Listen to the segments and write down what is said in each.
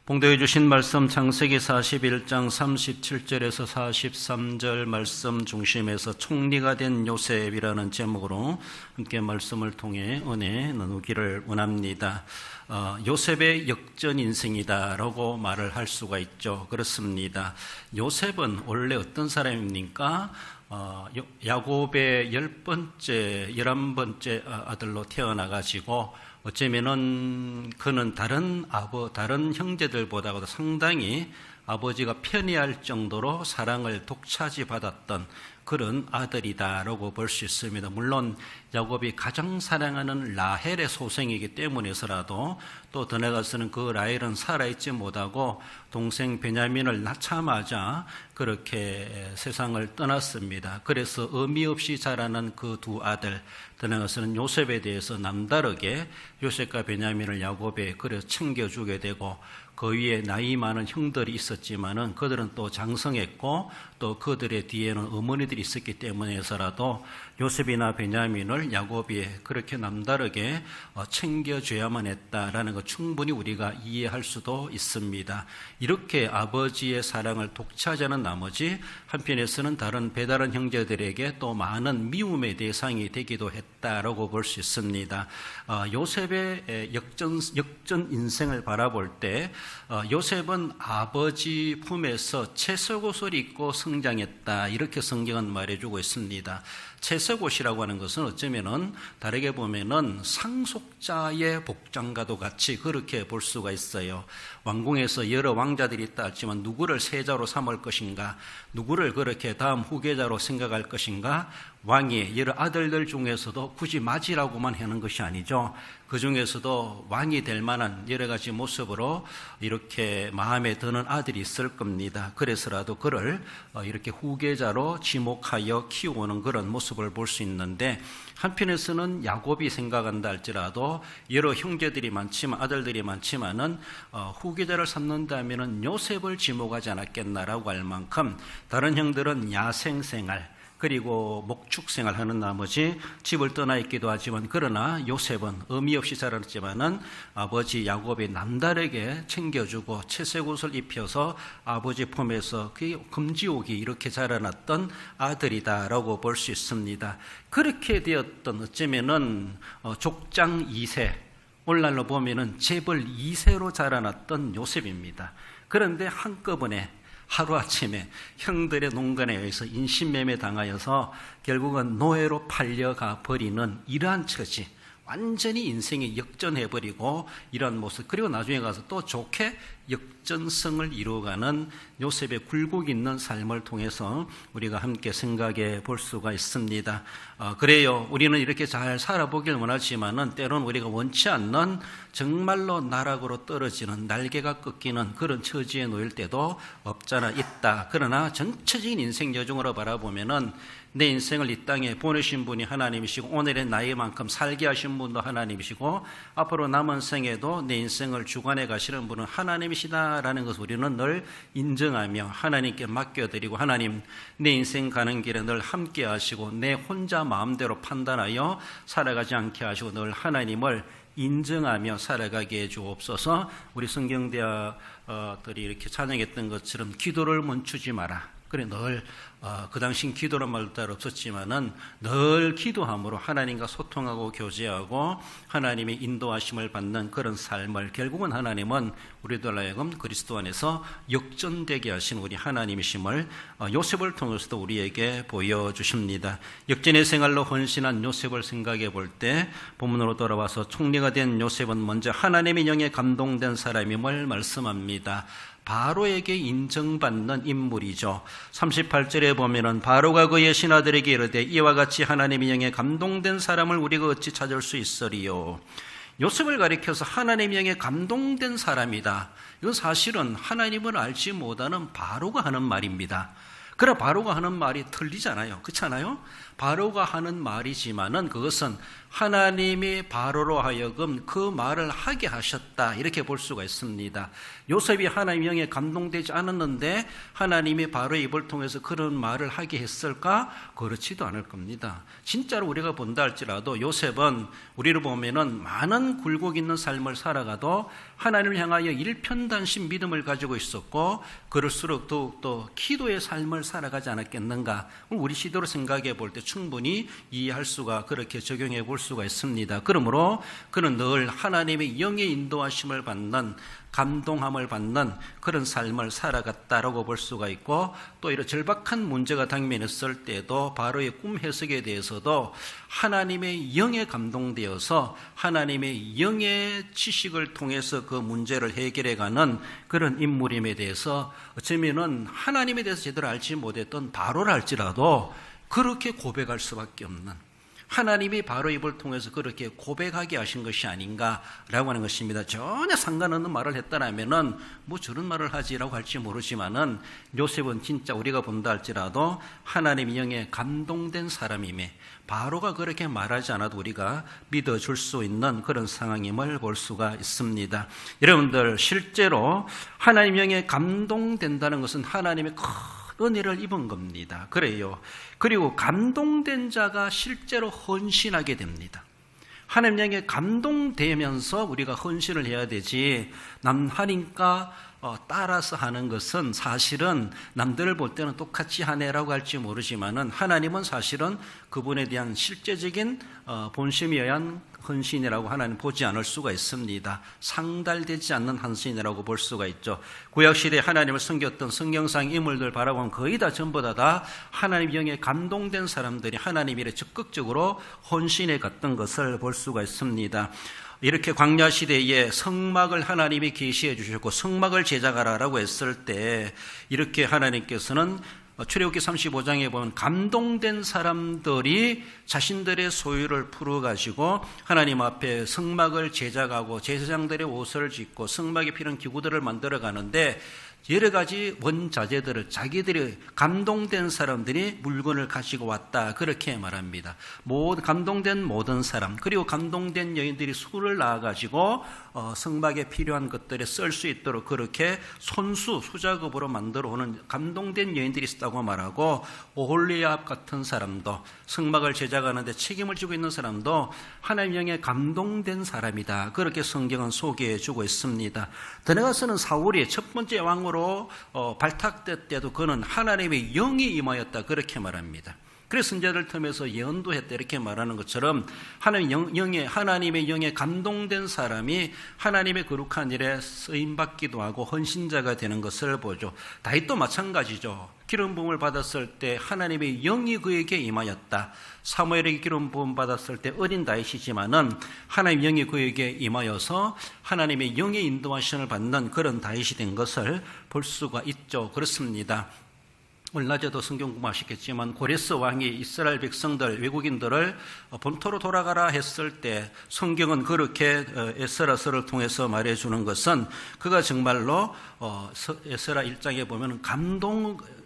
봉독해 주신 말씀 창세기 41장 37절에서 43절 말씀 중심에서 총리가 된 요셉이라는 제목으로 함께 말씀을 통해 은혜 나누기를 원합니다. 요셉의 역전 인생이다라고 말을 할 수가 있죠. 그렇습니다. 요셉은 원래 어떤 사람입니까? 야곱의 11번째 아들로 태어나가지고 어쩌면은 그는 다른 형제들보다도 상당히 아버지가 편애할 정도로 사랑을 독차지받았던 그런 아들이다라고 볼 수 있습니다. 물론 야곱이 가장 사랑하는 라헬의 소생이기 때문에서라도 또 더 나아가서는 그 라헬은 살아있지 못하고 동생 베냐민을 낳자마자 그렇게 세상을 떠났습니다. 그래서 의미 없이 자라난 그 두 아들, 더 나아가서는 요셉에 대해서 남다르게 요셉과 베냐민을 야곱에 그래 챙겨주게 되고, 그 위에 나이 많은 형들이 있었지만은 그들은 또 장성했고 또 그들의 뒤에는 어머니들이 있었기 때문에서라도 요셉이나 베냐민을 야곱이 그렇게 남다르게 챙겨줘야만 했다라는 것 충분히 우리가 이해할 수도 있습니다. 이렇게 아버지의 사랑을 독차지하는 나머지 한편에서는 다른 배다른 형제들에게 또 많은 미움의 대상이 되기도 했다라고 볼 수 있습니다. 요셉의 역전 인생을 바라볼 때 요셉은 아버지 품에서 채석옷을 입고 성장했다, 이렇게 성경은 말해주고 있습니다. 채석옷이라고 하는 것은 어쩌면은 다르게 보면은 상속자의 복장과도 같이 그렇게 볼 수가 있어요. 왕궁에서 여러 왕자들이 있다 할지만 누구를 세자로 삼을 것인가, 누구를 그렇게 다음 후계자로 생각할 것인가, 왕의 여러 아들들 중에서도 굳이 맞이라고만 하는 것이 아니죠. 그 중에서도 왕이 될 만한 여러 가지 모습으로 이렇게 마음에 드는 아들이 있을 겁니다. 그래서라도 그를 이렇게 후계자로 지목하여 키우는 그런 모습을 볼 수 있는데, 한편에서는 야곱이 생각한다 할지라도 여러 형제들이 많지만 아들들이 많지만은 후계자를 삼는다면은 요셉을 지목하지 않았겠나라고 할 만큼 다른 형들은 야생생활 그리고 목축생활 하는 나머지 집을 떠나 있기도 하지만, 그러나 요셉은 의미 없이 자랐지만은 아버지 야곱이 남다르게 챙겨주고 채색옷을 입혀서 아버지 품에서 그 금지옥이 이렇게 자라났던 아들이다라고 볼 수 있습니다. 그렇게 되었던 어쩌면은 족장 2세, 오늘날로 보면은 재벌 2세로 자라났던 요셉입니다. 그런데 한꺼번에 하루아침에 형들의 농간에 의해서 인신매매 당하여서 결국은 노예로 팔려가 버리는 이러한 처지, 완전히 인생이 역전해버리고 이런 모습, 그리고 나중에 가서 또 좋게 역전성을 이루어가는 요셉의 굴곡 있는 삶을 통해서 우리가 함께 생각해 볼 수가 있습니다. 그래요, 우리는 이렇게 잘 살아보길 원하지만은 때로는 우리가 원치 않는 정말로 나락으로 떨어지는, 날개가 꺾이는 그런 처지에 놓일 때도 없잖아 있다. 그러나 전체적인 인생 여정으로 바라보면은 내 인생을 이 땅에 보내신 분이 하나님이시고 오늘의 나이만큼 살게 하신 분도 하나님이시고 앞으로 남은 생에도 내 인생을 주관해 가시는 분은 하나님이시다라는 것을 우리는 늘 인정하며 하나님께 맡겨드리고, 하나님 내 인생 가는 길에 늘 함께 하시고 내 혼자 마음대로 판단하여 살아가지 않게 하시고 늘 하나님을 인정하며 살아가게 해 주옵소서. 우리 성경대학들이 이렇게 찬양했던 것처럼 기도를 멈추지 마라. 그래, 늘 그 당시 기도란 말도 잘 없었지만은 늘 기도함으로 하나님과 소통하고 교제하고 하나님의 인도하심을 받는 그런 삶을, 결국은 하나님은 우리들 하여금 그리스도 안에서 역전되게 하신 우리 하나님이심을 요셉을 통해서도 우리에게 보여주십니다. 역전의 생활로 헌신한 요셉을 생각해 볼 때 본문으로 돌아와서 총리가 된 요셉은 먼저 하나님의 영에 감동된 사람임을 말씀합니다. 바로에게 인정받는 인물이죠. 38절에 보면은 바로가 그의 신하들에게 이르되 이와 같이 하나님의 영에 감동된 사람을 우리가 어찌 찾을 수 있으리요. 요셉을 가리켜서 하나님의 영에 감동된 사람이다. 이건 사실은 하나님을 알지 못하는 바로가 하는 말입니다. 그러나 바로가 하는 말이 틀리잖아요. 그렇잖아요? 바로가 하는 말이지만은 그것은 하나님이 바로로 하여금 그 말을 하게 하셨다, 이렇게 볼 수가 있습니다. 요셉이 하나님의 영에 감동되지 않았는데 하나님이 바로의 입을 통해서 그런 말을 하게 했을까? 그렇지도 않을 겁니다. 진짜로 우리가 본다 할지라도 요셉은 우리를 보면은 많은 굴곡 있는 삶을 살아가도 하나님을 향하여 일편단심 믿음을 가지고 있었고 그럴수록 더욱더 기도의 삶을 살아가지 않았겠는가. 우리 시대로 생각해 볼 때 충분히 이해할 수가, 그렇게 적용해 볼 수가 있습니다. 그러므로 그는 늘 하나님의 영의 인도하심을 받는, 감동함을 받는 그런 삶을 살아갔다라고 볼 수가 있고, 또 이런 절박한 문제가 당면했을 때도 바로의 꿈 해석에 대해서도 하나님의 영에 감동되어서 하나님의 영의 지식을 통해서 그 문제를 해결해가는 그런 인물임에 대해서 어쩌면은 하나님에 대해서 제대로 알지 못했던 바로라 할지라도 그렇게 고백할 수밖에 없는, 하나님이 바로 입을 통해서 그렇게 고백하게 하신 것이 아닌가라고 하는 것입니다. 전혀 상관없는 말을 했다라면은 뭐 저런 말을 하지라고 할지 모르지만은 요셉은 진짜 우리가 본다 할지라도 하나님의 영에 감동된 사람임에 바로가 그렇게 말하지 않아도 우리가 믿어줄 수 있는 그런 상황임을 볼 수가 있습니다. 여러분들, 실제로 하나님의 영에 감동된다는 것은 하나님의 큰 은혜를 입은 겁니다. 그래요. 그리고 감동된 자가 실제로 헌신하게 됩니다. 하나님 영에 감동되면서 우리가 헌신을 해야 되지, 남 하니까 따라서 하는 것은 사실은 남들을 볼 때는 똑같이 하네라고 할지 모르지만은 하나님은 사실은 그분에 대한 실제적인 본심에 의한 헌신이라고 하나님 보지 않을 수가 있습니다. 상달되지 않는 헌신이라고 볼 수가 있죠. 구약시대에 하나님을 섬겼던 성경상 인물들 바라보면 거의 다 전부 다 하나님 영에 감동된 사람들이 하나님 일에 적극적으로 헌신해 갔던 것을 볼 수가 있습니다. 이렇게 광야 시대에 성막을 하나님이 계시해 주셨고 성막을 제작하라라고 했을 때 이렇게 하나님께서는 출애굽기 35장에 보면 감동된 사람들이 자신들의 소유를 풀어가지고 하나님 앞에 성막을 제작하고 제사장들의 옷을 짓고 성막에 필요한 기구들을 만들어 가는데 여러 가지 원자재들을 자기들이 감동된 사람들이 물건을 가지고 왔다, 그렇게 말합니다. 감동된 모든 사람, 그리고 감동된 여인들이 수를 낳아가지고 성막에 필요한 것들에 쓸 수 있도록 그렇게 수작업으로 만들어 오는 감동된 여인들이 있다고 말하고, 오홀리압 같은 사람도, 성막을 제작하는데 책임을 지고 있는 사람도 하나님 영에 감동된 사람이다, 그렇게 성경은 소개해 주고 있습니다. 더 나아가서는 사울이 첫 번째 왕으로 발탁될 때도 그는 하나님의 영이 임하였다, 그렇게 말합니다. 그래서 선지자들 틈에서 예언도 했다, 이렇게 말하는 것처럼 하나님의 영에 감동된 사람이 하나님의 거룩한 일에 쓰임받기도 하고 헌신자가 되는 것을 보죠. 다윗도 마찬가지죠. 기름 부음을 받았을 때 하나님의 영이 그에게 임하였다. 사무엘에게 기름 부음 받았을 때 어린 다윗이지만은 하나님의 영이 그에게 임하여서 하나님의 영의 인도하심을 받는 그런 다윗이 된 것을 볼 수가 있죠. 그렇습니다. 오늘 낮에도 성경 공부하셨겠지만 고레스 왕이 이스라엘 백성들, 외국인들을 본토로 돌아가라 했을 때 성경은 그렇게 에스라서를 통해서 말해주는 것은 그가 정말로 에스라 1장에 보면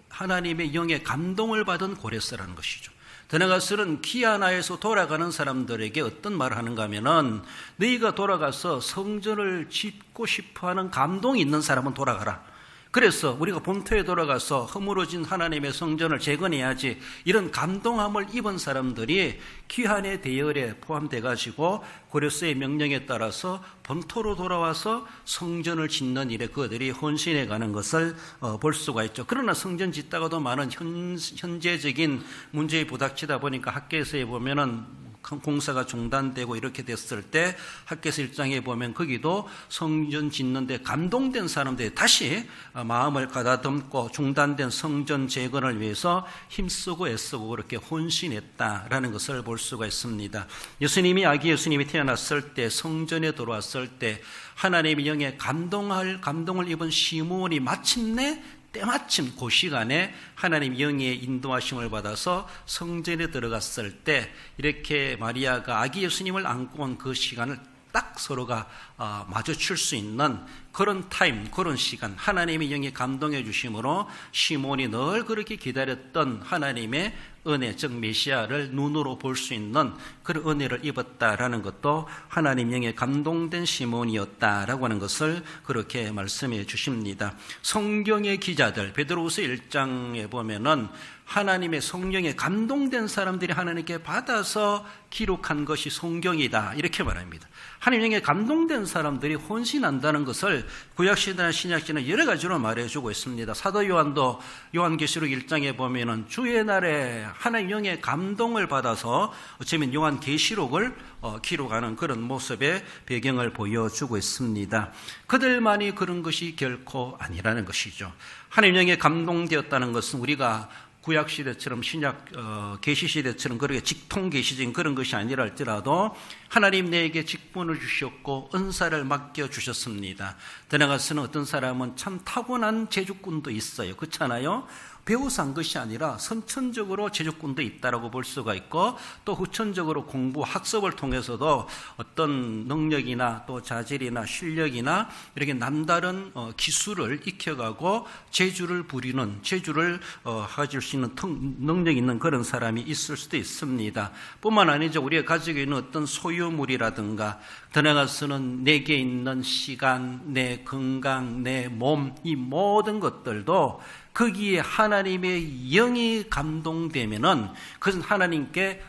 하나님의 영에 감동을 받은 고레스라는 것이죠. 더 나아가서는 기아나에서 돌아가는 사람들에게 어떤 말을 하는가 하면은, 너희가 돌아가서 성전을 짓고 싶어하는 감동이 있는 사람은 돌아가라. 그래서 우리가 본토에 돌아가서 허물어진 하나님의 성전을 재건해야지, 이런 감동함을 입은 사람들이 귀환의 대열에 포함돼 가지고 고레스의 명령에 따라서 본토로 돌아와서 성전을 짓는 일에 그들이 헌신해 가는 것을 볼 수가 있죠. 그러나 성전 짓다가도 많은 현재적인 문제에 부닥치다 보니까 학계에서 보면은 공사가 중단되고 이렇게 됐을 때 학개서 1장에 보면 거기도 성전 짓는데 감동된 사람들이 다시 마음을 가다듬고 중단된 성전 재건을 위해서 힘쓰고 애쓰고 그렇게 헌신했다라는 것을 볼 수가 있습니다. 아기 예수님이 태어났을 때, 성전에 들어왔을 때 하나님의 영에 감동을 입은 시므온이 마침내 때마침 그 시간에 하나님 영의 인도하심을 받아서 성전에 들어갔을 때 이렇게 마리아가 아기 예수님을 안고 온 그 시간을 딱 서로가 마주칠 수 있는 그런 타임, 그런 시간, 하나님의 영에 감동해 주심으로 시몬이 늘 그렇게 기다렸던 하나님의 은혜, 즉 메시아를 눈으로 볼 수 있는 그런 은혜를 입었다라는 것도 하나님 영에 감동된 시몬이었다라고 하는 것을 그렇게 말씀해 주십니다. 성경의 기자들, 베드로후서 1장에 보면은 하나님의 성령에 감동된 사람들이 하나님께 받아서 기록한 것이 성경이다, 이렇게 말합니다. 하나님 영에 감동된 사람들이 헌신한다는 것을 구약시대나 신약시대는 여러 가지로 말해주고 있습니다. 사도 요한도 요한계시록 1장에 보면은 주의 날에 하나님 영의 감동을 받아서 어쩌면 요한계시록을 기록하는 그런 모습의 배경을 보여주고 있습니다. 그들만이 그런 것이 결코 아니라는 것이죠. 하나님 영에 감동되었다는 것은 우리가 구약시대처럼 계시시대처럼 그렇게 직통계시적인 그런 것이 아니라 할지라도 하나님 내게 직분을 주셨고 은사를 맡겨주셨습니다. 더 나아가서는 어떤 사람은 참 타고난 제주꾼도 있어요. 그렇잖아요? 배워서 한 것이 아니라 선천적으로 제주꾼도 있다라고 볼 수가 있고, 또 후천적으로 공부, 학습을 통해서도 어떤 능력이나 또 자질이나 실력이나 이렇게 남다른 기술을 익혀가고 재주를 부리는, 재주를 가질 수 있는 능력이 있는 그런 사람이 있을 수도 있습니다. 뿐만 아니죠. 우리가 가지고 있는 어떤 소유물이라든가, 더 나아가서는 내게 있는 시간, 내 건강, 내 몸, 이 모든 것들도 거기에 하나님의 영이 감동되면은 그것은 하나님께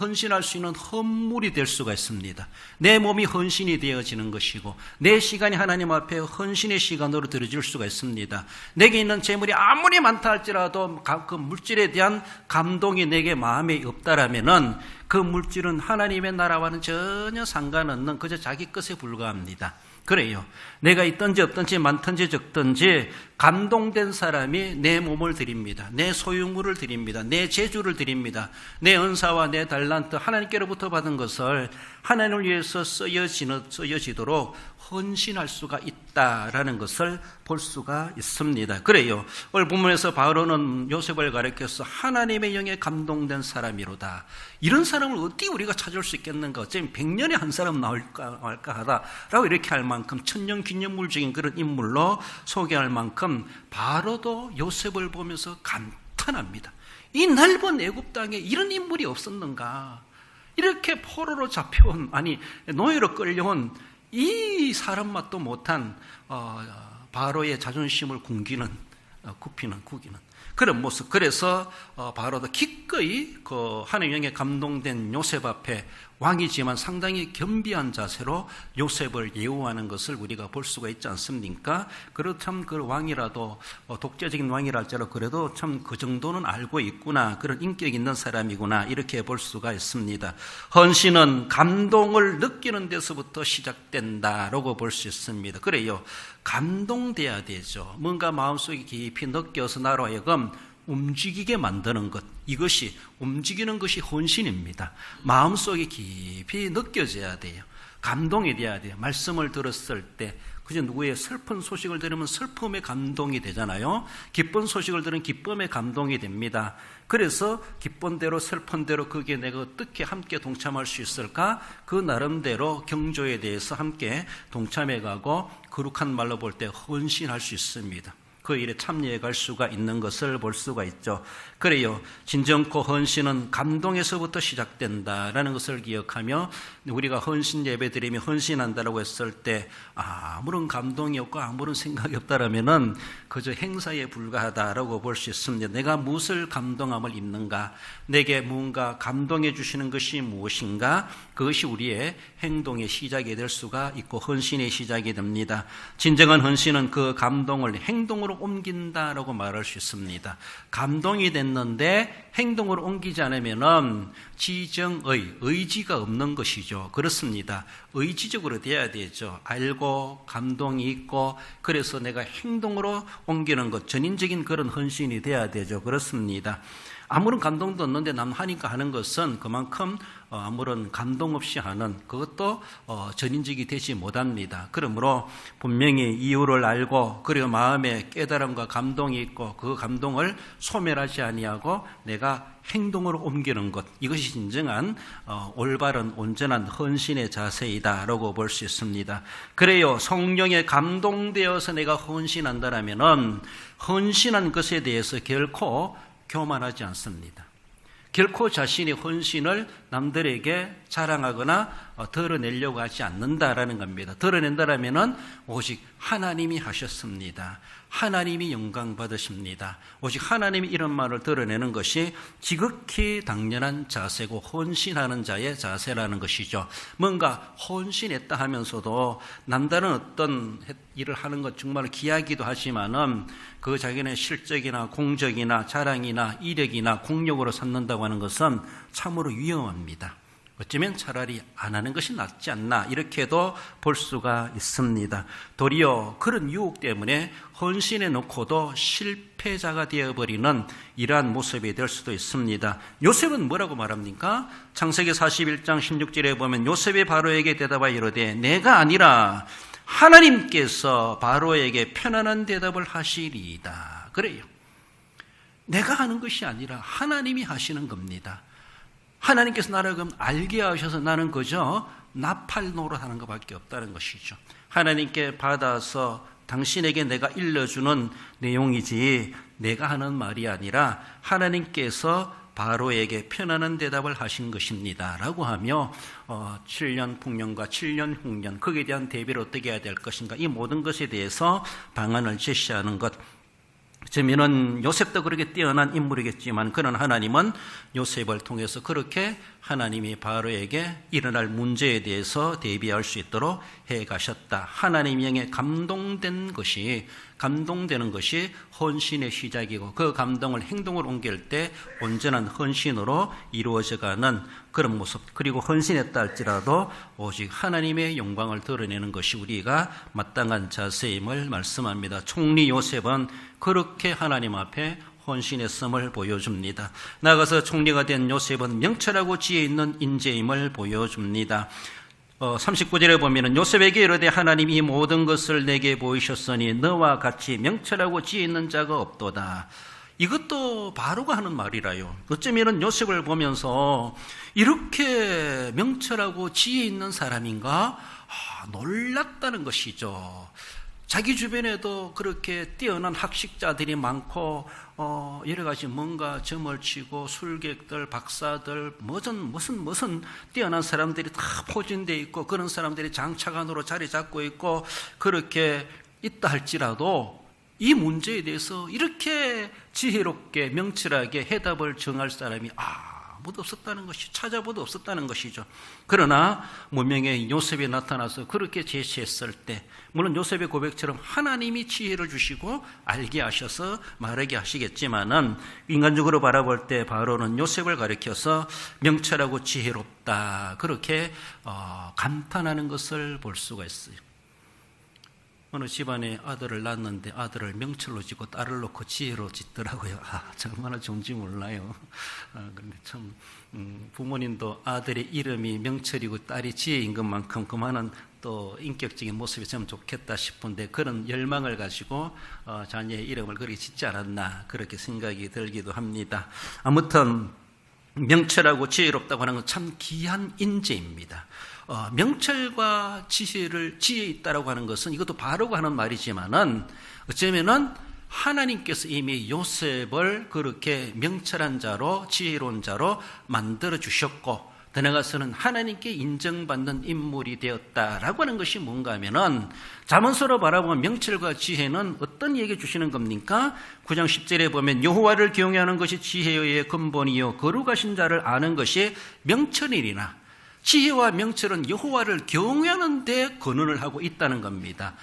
헌신할 수 있는 헌물이 될 수가 있습니다. 내 몸이 헌신이 되어지는 것이고, 내 시간이 하나님 앞에 헌신의 시간으로 들어질 수가 있습니다. 내게 있는 재물이 아무리 많다 할지라도 그 물질에 대한 감동이 내게 마음에 없다라면은 그 물질은 하나님의 나라와는 전혀 상관없는 그저 자기 것에 불과합니다. 그래요. 내가 있든지 없든지 많든지 적든지 감동된 사람이 내 몸을 드립니다. 내 소유물을 드립니다. 내 재주를 드립니다. 내 은사와 내 달란트, 하나님께로부터 받은 것을 하나님을 위해서 쓰여지도록 헌신할 수가 있다라는 것을 볼 수가 있습니다. 그래요. 오늘 본문에서 바울은 요셉을 가리켜서 하나님의 영에 감동된 사람이로다. 이런 사람을 어떻게 우리가 찾을 수 있겠는가? 어쩌면 100년에 한 사람 나올까 하다라고 이렇게 할 만큼 천년기념물적인 그런 인물로 소개할 만큼 바로도 요셉을 보면서 감탄합니다. 이 넓은 애굽 땅에 이런 인물이 없었는가? 이렇게 포로로 잡혀온, 아니 노예로 끌려온 이 사람 맛도 못한 바로의 자존심을 구기는 그런 모습. 그래서 바로도 기꺼이 그 하나님의 영에 감동된 요셉 앞에 왕이지만 상당히 겸비한 자세로 요셉을 예우하는 것을 우리가 볼 수가 있지 않습니까? 그래도 참 그 왕이라도 독재적인 왕이랄지라도 그래도 참 그 정도는 알고 있구나, 그런 인격 있는 사람이구나, 이렇게 볼 수가 있습니다. 헌신은 감동을 느끼는 데서부터 시작된다라고 볼 수 있습니다. 그래요. 감동돼야 되죠. 뭔가 마음속에 깊이 느껴서 나로 하여금 움직이게 만드는 것, 이것이 움직이는 것이 헌신입니다. 마음속에 깊이 느껴져야 돼요. 감동이 돼야 돼요. 말씀을 들었을 때 그저 누구의 슬픈 소식을 들으면 슬픔에 감동이 되잖아요. 기쁜 소식을 들으면 기쁨에 감동이 됩니다. 그래서 기쁜 대로 슬픈 대로 거기에 내가 어떻게 함께 동참할 수 있을까? 그 나름대로 경조에 대해서 함께 동참해 가고 거룩한 말로 볼 때 헌신할 수 있습니다. 그 일에 참여해 갈 수가 있는 것을 볼 수가 있죠. 그래요. 진정코 헌신은 감동에서부터 시작된다라는 것을 기억하며 우리가 헌신 예배 드리며 헌신한다라고 했을 때 아무런 감동이 없고 아무런 생각이 없다라면은 그저 행사에 불과하다라고 볼 수 있습니다. 내가 무엇을 감동함을 입는가? 내게 뭔가 감동해 주시는 것이 무엇인가? 그것이 우리의 행동의 시작이 될 수가 있고 헌신의 시작이 됩니다. 진정한 헌신은 그 감동을 행동으로 옮긴다라고 말할 수 있습니다. 감동이 됐는데 행동으로 옮기지 않으면은 의지가 없는 것이죠. 그렇습니다. 의지적으로 돼야 되죠. 알고 감동이 있고 그래서 내가 행동으로 옮기는 것, 전인적인 그런 헌신이 돼야 되죠. 그렇습니다. 아무런 감동도 없는데 남 하니까 하는 것은 그만큼 아무런 감동 없이 하는 그것도 전인직이 되지 못합니다. 그러므로 분명히 이유를 알고 그리고 마음에 깨달음과 감동이 있고 그 감동을 소멸하지 아니하고 내가 행동으로 옮기는 것, 이것이 진정한 올바른 온전한 헌신의 자세이다라고 볼 수 있습니다. 그래요, 성령에 감동되어서 내가 헌신한다라면은 헌신한 것에 대해서 결코 교만하지 않습니다. 결코 자신의 헌신을 남들에게 자랑하거나 드러내려고 하지 않는다라는 겁니다. 드러낸다라면은 오직 하나님이 하셨습니다. 하나님이 영광 받으십니다. 오직 하나님이 이런 말을 드러내는 것이 지극히 당연한 자세고 헌신하는 자의 자세라는 것이죠. 뭔가 헌신했다 하면서도 남다른 어떤 일을 하는 것 정말 귀하기도 하지만은 그 자기네 실적이나 공적이나 자랑이나 이력이나 공력으로 삼는다고 하는 것은 참으로 위험합니다. 어쩌면 차라리 안 하는 것이 낫지 않나 이렇게도 볼 수가 있습니다. 도리어 그런 유혹 때문에 헌신해 놓고도 실패자가 되어버리는 이러한 모습이 될 수도 있습니다. 요셉은 뭐라고 말합니까? 창세기 41장 16절에 보면 요셉이 바로에게 대답하여 이르되 내가 아니라 하나님께서 바로에게 편안한 대답을 하시리이다. 그래요. 내가 하는 것이 아니라 하나님이 하시는 겁니다. 하나님께서 나를 그럼 알게 하셔서 나는 그저 나팔 노릇하는 것밖에 없다는 것이죠. 하나님께 받아서 당신에게 내가 일러주는 내용이지 내가 하는 말이 아니라 하나님께서 바로에게 편안한 대답을 하신 것입니다 라고 하며 7년 풍년과 7년 흉년 거기에 대한 대비를 어떻게 해야 될 것인가 이 모든 것에 대해서 방안을 제시하는 것. 어쩌면은 요셉도 그렇게 뛰어난 인물이겠지만 그런 하나님은 요셉을 통해서 그렇게 하나님이 바로에게 일어날 문제에 대해서 대비할 수 있도록 해 가셨다. 하나님 영에 감동되는 것이 헌신의 시작이고 그 감동을 행동으로 옮길 때 온전한 헌신으로 이루어져가는 그런 모습, 그리고 헌신했다 할지라도 오직 하나님의 영광을 드러내는 것이 우리가 마땅한 자세임을 말씀합니다. 총리 요셉은 그렇게 하나님 앞에 헌신했음을 보여줍니다. 나아가서 총리가 된 요셉은 명철하고 지혜 있는 인재임을 보여줍니다. 39절에 보면 요셉에게 이르되 하나님이 모든 것을 내게 보이셨으니 너와 같이 명철하고 지혜 있는 자가 없도다. 이것도 바로가 하는 말이라요. 어쩌면 요셉을 보면서 이렇게 명철하고 지혜 있는 사람인가 놀랐다는 것이죠. 자기 주변에도 그렇게 뛰어난 학식자들이 많고 여러 가지 뭔가 점을 치고 술객들, 박사들, 무슨 뛰어난 사람들이 다 포진되어 있고 그런 사람들이 장차관으로 자리 잡고 있고 그렇게 있다 할지라도 이 문제에 대해서 이렇게 지혜롭게 명철하게 해답을 정할 사람이 아무도 없었다는 것이 찾아봐도 없었다는 것이죠. 그러나 문명의 요셉이 나타나서 그렇게 제시했을 때 물론 요셉의 고백처럼 하나님이 지혜를 주시고 알게 하셔서 말하게 하시겠지만은 인간적으로 바라볼 때 바로는 요셉을 가리켜서 명철하고 지혜롭다 그렇게 감탄하는 것을 볼 수가 있어요. 어느 집안에 아들을 낳았는데 아들을 명철로 짓고 딸을 놓고 지혜로 짓더라고요. 정말 좋은지 몰라요. 그런데 참 부모님도 아들의 이름이 명철이고 딸이 지혜인 것만큼 그만한 또 인격적인 모습이 참 좋겠다 싶은데 그런 열망을 가지고 자녀의 이름을 그렇게 짓지 않았나 그렇게 생각이 들기도 합니다. 아무튼 명철하고 지혜롭다고 하는 건 참 귀한 인재입니다. 명철과 지혜에 있다라고 하는 것은 이것도 바로가 하는 말이지만은 어쩌면은 하나님께서 이미 요셉을 그렇게 명철한 자로 지혜로운 자로 만들어 주셨고 더 나아가서는 하나님께 인정받는 인물이 되었다라고 하는 것이 뭔가 하면은 잠언서로 바라보면 명철과 지혜는 어떤 얘기 주시는 겁니까? 9장 10절에 보면 여호와를 경외하는 것이 지혜의 근본이요 거룩하신 자를 아는 것이 명철이니라. 지혜와 명철은 여호와를 경외하는 데 근원을 하고 있다는 겁니다.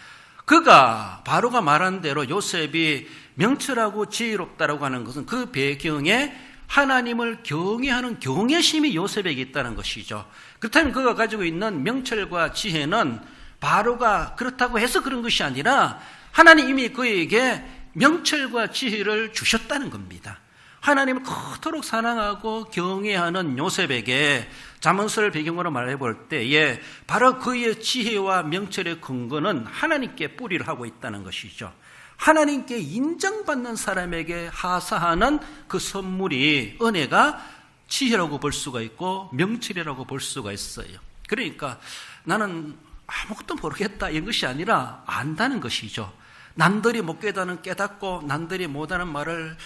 바로가 말한 대로 요셉이 명철하고 지혜롭다라고 하는 것은 그 배경에 하나님을 경외하는 경외심이 요셉에게 있다는 것이죠. 그렇다면 그가 가지고 있는 명철과 지혜는 바로가 그렇다고 해서 그런 것이 아니라 하나님이 그에게 명철과 지혜를 주셨다는 겁니다. 하나님을 그토록 사랑하고 경외하는 요셉에게 잠언서를 배경으로 말해볼 때에 바로 그의 지혜와 명철의 근거는 하나님께 뿌리를 하고 있다는 것이죠. 하나님께 인정받는 사람에게 하사하는 그 선물이 은혜가 지혜라고 볼 수가 있고 명철이라고 볼 수가 있어요. 그러니까 나는 아무것도 모르겠다 이런 것이 아니라 안다는 것이죠. 남들이 못 깨닫고 남들이 못하는 말을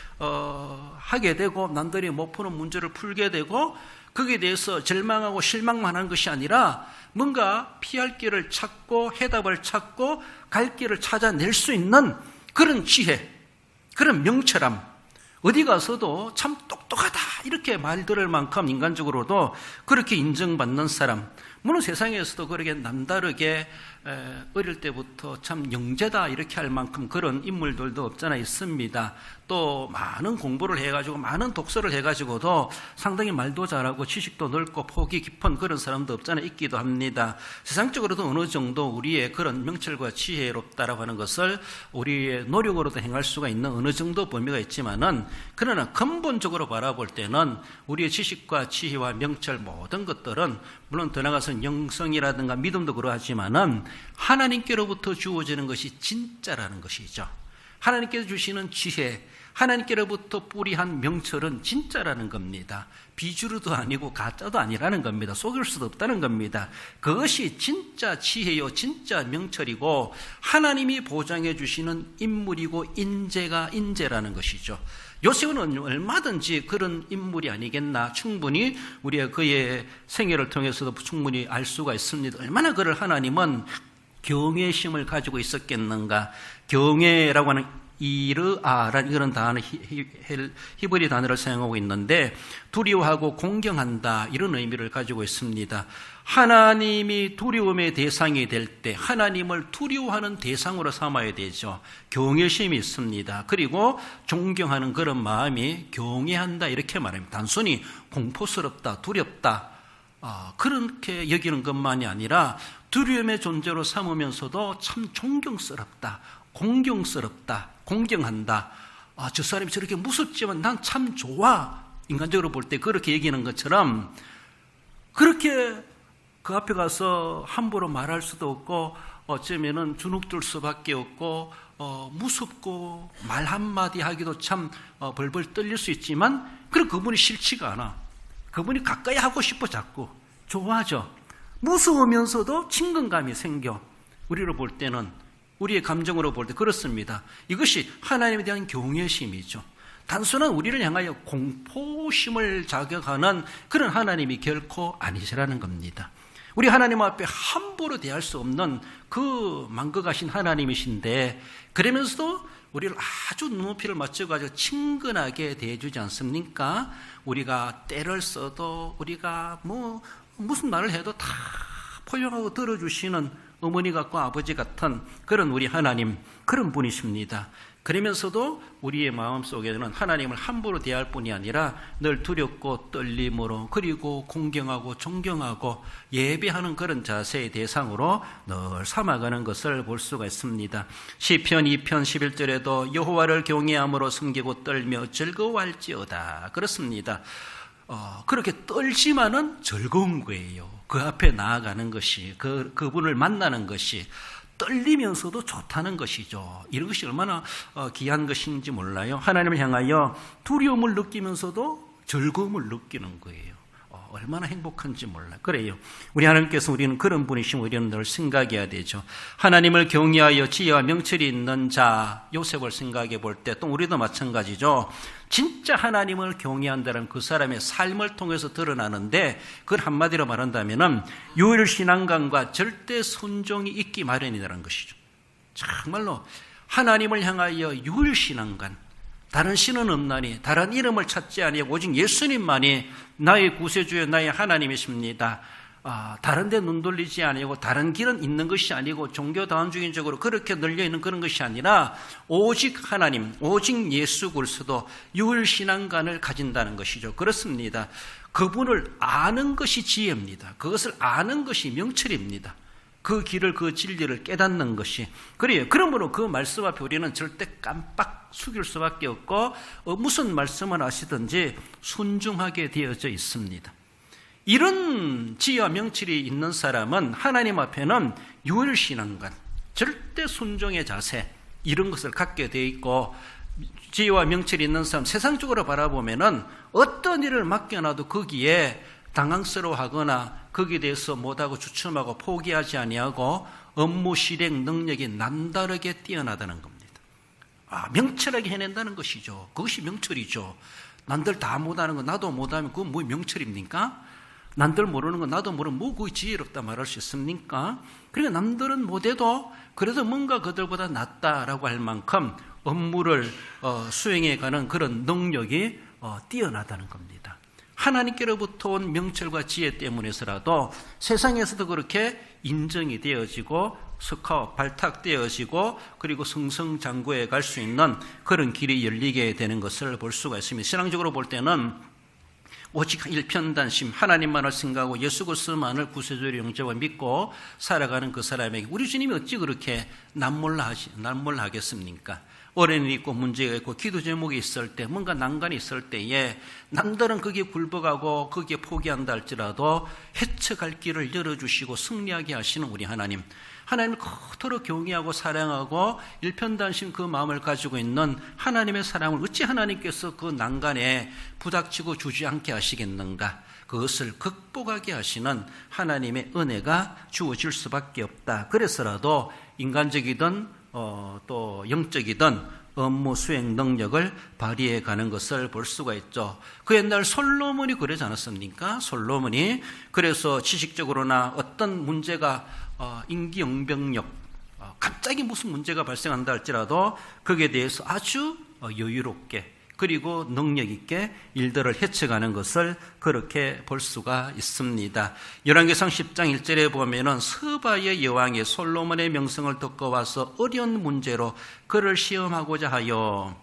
하게 되고 남들이 못 푸는 문제를 풀게 되고 거기에 대해서 절망하고 실망만 하는 것이 아니라 뭔가 피할 길을 찾고 해답을 찾고 갈 길을 찾아낼 수 있는 그런 지혜, 그런 명철함, 어디 가서도 참 똑똑하다 이렇게 말 들을 만큼 인간적으로도 그렇게 인정받는 사람, 물론 세상에서도 그렇게 남다르게 어릴 때부터 참 영재다 이렇게 할 만큼 그런 인물들도 없잖아 있습니다. 또 많은 공부를 해가지고 많은 독서를 해가지고도 상당히 말도 잘하고 지식도 넓고 폭이 깊은 그런 사람도 없잖아 있기도 합니다. 세상적으로도 어느 정도 우리의 그런 명철과 지혜롭다라고 하는 것을 우리의 노력으로도 행할 수가 있는 어느 정도 범위가 있지만은 그러나 근본적으로 바라볼 때는 우리의 지식과 지혜와 명철 모든 것들은 물론 더 나아가서는 영성이라든가 믿음도 그러하지만은 하나님께로부터 주어지는 것이 진짜라는 것이죠. 하나님께서 주시는 지혜, 하나님께로부터 뿌리한 명철은 진짜라는 겁니다. 비주류도 아니고 가짜도 아니라는 겁니다. 속일 수도 없다는 겁니다. 그것이 진짜 지혜요, 진짜 명철이고 하나님이 보장해 주시는 인물이고 인재라는 것이죠. 요셉은 얼마든지 그런 인물이 아니겠나 충분히 우리가 그의 생애를 통해서도 충분히 알 수가 있습니다. 얼마나 그를 하나님은 경외심을 가지고 있었겠는가. 경외라고 하는 이르아라는 이런 단어, 히브리 단어를 사용하고 있는데 두려워하고 공경한다 이런 의미를 가지고 있습니다. 하나님이 두려움의 대상이 될 때 하나님을 두려워하는 대상으로 삼아야 되죠. 경외심이 있습니다. 그리고 존경하는 그런 마음이 경외한다 이렇게 말합니다. 단순히 공포스럽다, 두렵다 그렇게 여기는 것만이 아니라 두려움의 존재로 삼으면서도 참 존경스럽다, 공경스럽다, 공경한다. 저 사람이 저렇게 무섭지만 난 참 좋아. 인간적으로 볼 때 그렇게 얘기하는 것처럼 그렇게 그 앞에 가서 함부로 말할 수도 없고 어쩌면은 주눅들 수밖에 없고 무섭고 말 한마디 하기도 참 벌벌 떨릴 수 있지만 그럼 그분이 싫지가 않아. 그분이 가까이 하고 싶어 자꾸. 좋아하죠. 무서우면서도 친근감이 생겨. 우리로 볼 때는 우리의 감정으로 볼 때 그렇습니다. 이것이 하나님에 대한 경외심이죠. 단순한 우리를 향하여 공포심을 자극하는 그런 하나님이 결코 아니시라는 겁니다. 우리 하나님 앞에 함부로 대할 수 없는 그 망각하신 하나님이신데 그러면서도 우리를 아주 눈높이를 맞춰가지고 친근하게 대해주지 않습니까? 우리가 때를 써도 우리가 무슨 말을 해도 다 포용하고 들어주시는 어머니 같고 아버지 같은 그런 우리 하나님, 그런 분이십니다. 그러면서도 우리의 마음속에는 하나님을 함부로 대할 뿐이 아니라 늘 두렵고 떨림으로 그리고 공경하고 존경하고 예배하는 그런 자세의 대상으로 늘 삼아가는 것을 볼 수가 있습니다. 시편 2편 11절에도 여호와를 경외함으로 섬기고 떨며 즐거워할지어다 그렇습니다. 그렇게 떨지만은 즐거운 거예요. 그 앞에 나아가는 것이, 그분을 만나는 것이 떨리면서도 좋다는 것이죠. 이런 것이 얼마나 귀한 것인지 몰라요. 하나님을 향하여 두려움을 느끼면서도 즐거움을 느끼는 거예요. 얼마나 행복한지 몰라요. 그래요. 우리 하나님께서 우리는 그런 분이시면 우리는 늘 생각해야 되죠. 하나님을 경외하여 지혜와 명철이 있는 자 요셉을 생각해 볼 때 또 우리도 마찬가지죠. 진짜 하나님을 경외한다는 그 사람의 삶을 통해서 드러나는데 그걸 한마디로 말한다면 유일신앙관과 절대 순종이 있기 마련이라는 것이죠. 정말로 하나님을 향하여 유일신앙관, 다른 신은 없나니 다른 이름을 찾지 아니하고 오직 예수님만이 나의 구세주여 나의 하나님이십니다. 다른 데 눈 돌리지 아니하고 다른 길은 있는 것이 아니고 종교다원주의적으로 그렇게 널려있는 그런 것이 아니라 오직 하나님, 오직 예수 그리스도 유일신앙관을 가진다는 것이죠. 그렇습니다. 그분을 아는 것이 지혜입니다. 그것을 아는 것이 명철입니다. 그 길을, 그 진리를 깨닫는 것이. 그래요. 그러므로 그 말씀 앞에 우리는 절대 깜빡 숙일 수밖에 없고 무슨 말씀을 하시든지 순종하게 되어져 있습니다. 이런 지혜와 명철이 있는 사람은 하나님 앞에는 유일신앙관, 절대 순종의 자세, 이런 것을 갖게 되어 있고, 지혜와 명철이 있는 사람, 세상적으로 바라보면은 어떤 일을 맡겨놔도 거기에 당황스러워하거나 거기에 대해서 못하고 주춤하고 포기하지 아니하고 업무 실행 능력이 남다르게 뛰어나다는 겁니다. 명철하게 해낸다는 것이죠. 그것이 명철이죠. 남들 다 못하는 거 나도 못하면 그건 뭐 명철입니까? 남들 모르는 거 나도 모르면 뭐 그게 지혜롭다 말할 수 있습니까? 그러니까 남들은 못해도 그래도 뭔가 그들보다 낫다라고 할 만큼 업무를 수행해가는 그런 능력이 뛰어나다는 겁니다. 하나님께로부터 온 명철과 지혜 때문에서라도 세상에서도 그렇게 인정이 되어지고 스카웃 발탁되어지고 그리고 승승장구해 갈 수 있는 그런 길이 열리게 되는 것을 볼 수가 있습니다. 신앙적으로 볼 때는 오직 일편단심, 하나님만을 생각하고 예수 그리스도만을 구세주로 영접하고 믿고 살아가는 그 사람에게 우리 주님이 어찌 그렇게 난몰하겠습니까? 어려움이 있고 문제가 있고 기도 제목이 있을 때, 뭔가 난관이 있을 때에 남들은 거기에 굴복하고 거기에 포기한다 할지라도 헤쳐갈 길을 열어주시고 승리하게 하시는 우리 하나님, 하나님을 그토록 경외하고 사랑하고 일편단심 그 마음을 가지고 있는 하나님의 사랑을 어찌 하나님께서 그 난간에 부닥치고 주지 않게 하시겠는가? 그것을 극복하게 하시는 하나님의 은혜가 주어질 수밖에 없다. 그래서라도 인간적이든 또 영적이든 업무 수행 능력을 발휘해 가는 것을 볼 수가 있죠. 그 옛날 솔로몬이 그러지 않았습니까? 솔로몬이 그래서 지식적으로나 어떤 문제가 임기응변력, 갑자기 무슨 문제가 발생한다 할지라도 거기에 대해서 아주 여유롭게 그리고 능력 있게 일들을 헤쳐가는 것을 그렇게 볼 수가 있습니다. 열왕기상 10장 1절에 보면은 서바의 여왕이 솔로몬의 명성을 듣고 와서 어려운 문제로 그를 시험하고자 하여,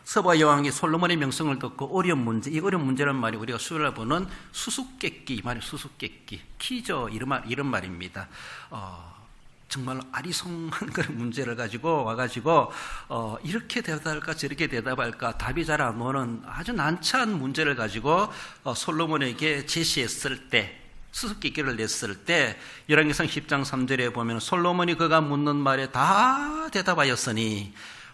서바 여왕이 솔로몬의 명성을 듣고 어려운 문제, 이 어려운 문제란 말이 우리가 수요일에 보는 수수께끼 말이 수수께끼, 퀴즈 이런 말입니다. 정말로 아리송한 그런 문제를 가지고 와가지고 이렇게 대답할까 저렇게 대답할까 답이 잘 안 오는 아주 난처한 문제를 가지고 솔로몬에게 제시했을 때, 수수께끼를 냈을 때 열왕기상 10장 3절에 보면 솔로몬이 그가 묻는 말에 다 대답하였으니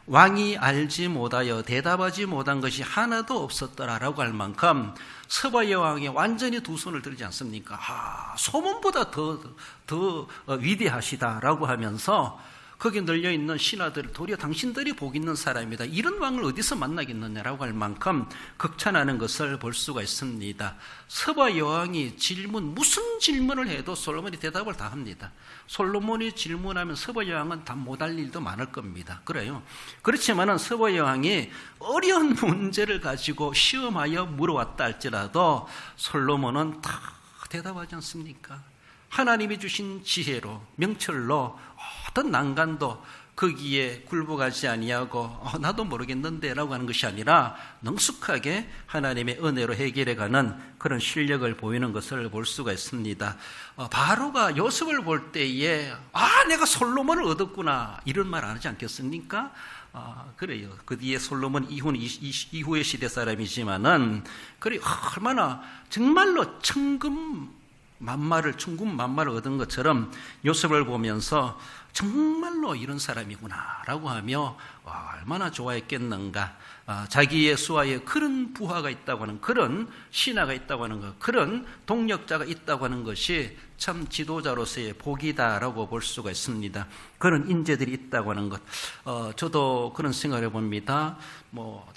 왕이 알지 못하여 대답하지 못한 것이 하나도 없었더라라고 할 만큼 서바 여왕이 완전히 두 손을 들지 않습니까? 소문보다 더 위대하시다라고 하면서 거기에 널려있는 신하들, 도리어 당신들이 복 있는 사람이다, 이런 왕을 어디서 만나겠느냐라고 할 만큼 극찬하는 것을 볼 수가 있습니다. 서바 여왕이 무슨 질문을 해도 솔로몬이 대답을 다 합니다. 솔로몬이 질문하면 서바 여왕은 답 못할 일도 많을 겁니다. 그래요. 그렇지만은 서바 여왕이 어려운 문제를 가지고 시험하여 물어왔다 할지라도 솔로몬은 다 대답하지 않습니까? 하나님이 주신 지혜로, 명철로 어떤 난간도 거기에 굴복하지 아니하고 나도 모르겠는데 라고 하는 것이 아니라 능숙하게 하나님의 은혜로 해결해가는 그런 실력을 보이는 것을 볼 수가 있습니다. 바로가 요셉을 볼 때에 내가 솔로몬을 얻었구나 이런 말 안 하지 않겠습니까? 그래요. 그 뒤에 솔로몬 이후의 시대 사람이지만은 그래 얼마나 정말로 천군만마를 얻은 것처럼 요셉을 보면서 정말로 이런 사람이구나 라고 하며 얼마나 좋아했겠는가. 자기의 수하에 그런 부하가 있다고 하는, 그런 신하가 있다고 하는 것, 그런 동력자가 있다고 하는 것이 참 지도자로서의 복이다라고 볼 수가 있습니다. 그런 인재들이 있다고 하는 것. 저도 그런 생각을 해봅니다.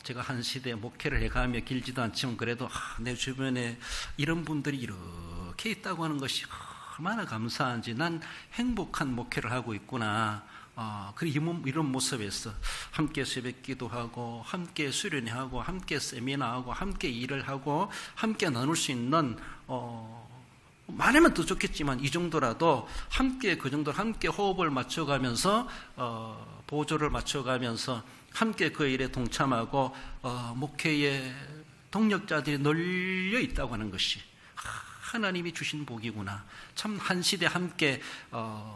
제가 한 시대에 목회를 해가며 길지도 않지만 그래도 내 주변에 이런 분들이 이렇게 있다고 하는 것이 얼마나 감사한지, 난 행복한 목회를 하고 있구나. 그리고 이런 모습에서 함께 새벽 기도하고 함께 수련회하고 함께 세미나하고 함께 일을 하고 함께 나눌 수 있는 많으면 더 좋겠지만 이 정도라도 그 정도로 함께 호흡을 맞춰가면서 보조를 맞춰가면서 함께 그 일에 동참하고 목회의 동력자들이 널려 있다고 하는 것이 하나님이 주신 복이구나. 참 한 시대 함께